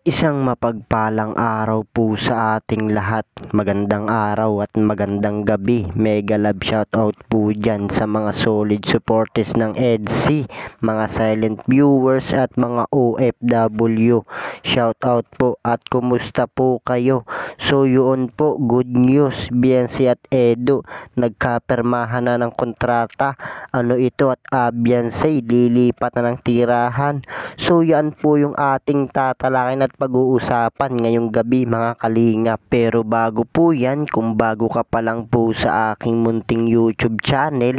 Isang mapagpalang araw po sa ating lahat. Magandang araw at magandang gabi. Mega love shoutout po dyan sa mga solid supporters ng EDC, mga silent viewers at mga OFW. Shoutout po at kumusta po kayo? So yun po, good news. Biancy at Edu nagkapirmahan na ng kontrata. Ano ito at Biancy lilipat na ng tirahan. So yan po yung ating tatalakayin at pag-uusapan ngayong gabi mga kalingap. Pero bago po yan, kung bago ka pa lang po sa aking munting YouTube channel,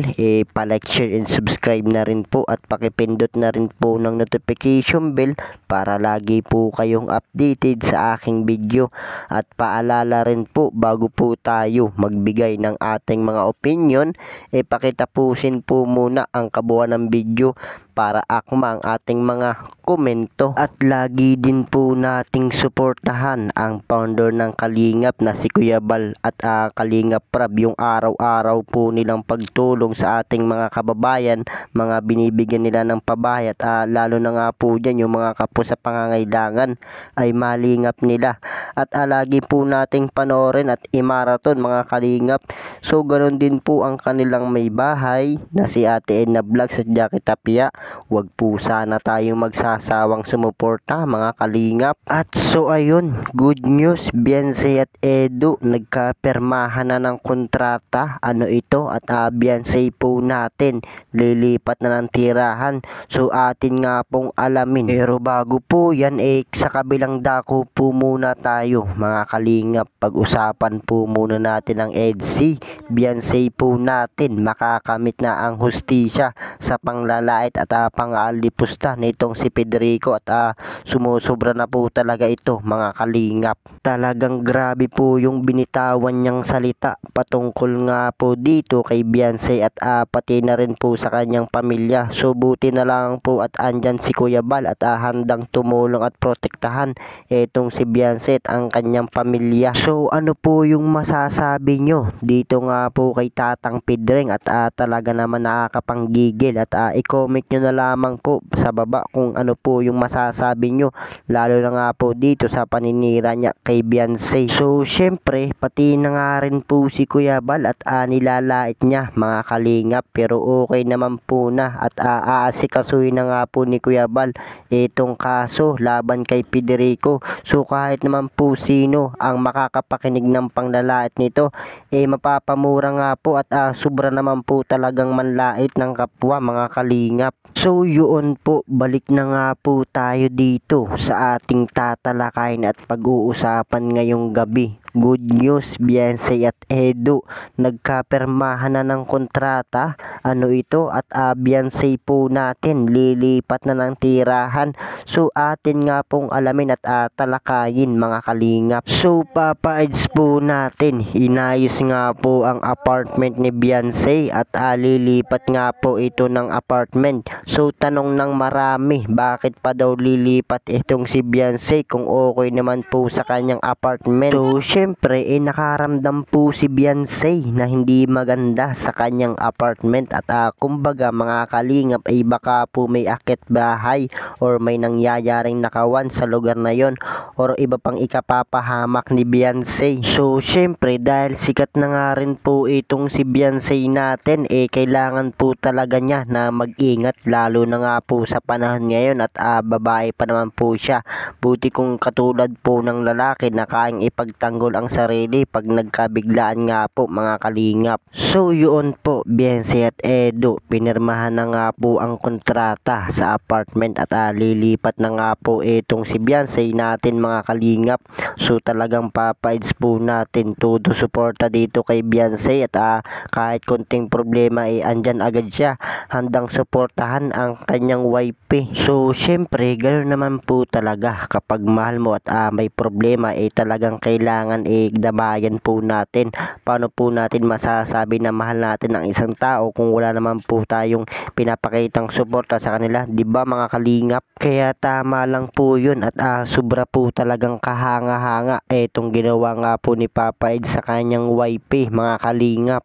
palike, share and subscribe na rin po at pakipindot na rin po ng notification bell para lagi po kayong updated sa aking video. At paalala rin po, bago po tayo magbigay ng ating mga opinion, pakitapusin po muna ang kabuuan ng video para akma ang ating mga komento. At lagi din po nating suportahan ang founder ng Kalingap na si Kuya Bal at Kalingap Prab, yung araw-araw po nilang pagtulong sa ating mga kababayan, mga binibigyan nila ng pabayat, lalo na nga po dyan yung mga kapwa sa pangangailangan ay malingap nila. At lagi po nating panoorin at imaraton mga Kalingap. So ganoon din po ang kanilang may bahay na si Ate Edna Vlogs at Jackie Tapia. Huwag po sana tayong magsasawang sumuporta mga kalingap. At so ayun, good news, Biancy at Edu nagkapirmahan na ng kontrata. Ano ito at Biancy po natin lilipat na ng tirahan. So atin nga pong alamin. Pero bago po yan, sa kabilang dako po muna tayo mga kalingap. Pag-usapan po muna natin ang EDC. Biancy po natin makakamit na ang hustisya sa panglalait at pang-alipusta nitong si Federico at sumusobra na po talaga ito mga kalingap. Talagang grabe po yung binitawan niyang salita patungkol nga po dito kay Biancy at pati na rin po sa kanyang pamilya. So buti na lang po at andyan si Kuya Bal at handang tumulong at protektahan itong si Biancy at ang kanyang pamilya. So ano po yung masasabi nyo dito nga po kay Tatang Pedreng at talaga naman nakakapanggigil at i-comment nyo na lamang po sa baba kung ano po yung masasabi nyo, lalo na nga po dito sa paninira niya kay Biancy. So syempre pati na nga rin po si Kuya Bal at nilalait niya mga kalingap, pero okay naman po na at aasikasuhin na nga po ni Kuya Bal itong kaso laban kay Federico. So kahit naman po sino ang makakapakinig ng panglalait nito, mapapamura nga po at sobra naman po talagang manlait ng kapwa mga kalingap. So yun po, balik na nga po tayo dito sa ating tatalakayin at pag-uusapan ngayong gabi. Good news, Biancy at Edu nagkapirmahan na ng kontrata. Ano ito at Biancy po natin lilipat na ng tirahan. So atin nga pong alamin at talakayin mga kalingap. So papa-edge po natin, inayos nga po ang apartment ni Biancy at lilipat nga po ito ng apartment. So tanong ng marami, bakit pa daw lilipat itong si Biancy kung okay naman po sa kanyang apartment? So syempre nakaramdam po si Biancy na hindi maganda sa kanyang apartment at kumbaga mga kalingap ay baka po may akit bahay or may nangyayaring nakawan sa lugar na yon or iba pang ikapapahamak ni Biancy. So syempre dahil sikat na nga rin po itong si Biancy natin, kailangan po talaga niya na mag-ingat, lalo na nga po sa panahon ngayon at babae pa naman po siya. Buti kung katulad po ng lalaki na kayang ipagtanggol ang sarili pag nagkabiglaan nga po mga kalingap. So yun po, Biancy at Edu pinirmahan na nga po ang kontrata sa apartment at lilipat na nga po itong si Biancy natin mga kalingap. So talagang papa-edge po natin todo suporta dito kay Biancy at kahit konting problema andyan agad siya, handang suportahan ang kanyang wife. So syempre ganoon naman po talaga kapag mahal mo at may problema, talagang kailangan damayan po natin. Paano po natin masasabi na mahal natin ang isang tao kung wala naman po tayong pinapakitang suporta sa kanila, di ba mga kalingap? Kaya tama lang po yun at sobra po talagang kahanga-hanga itong ginawa nga po ni Papa Ed sa kanyang wife mga kalingap.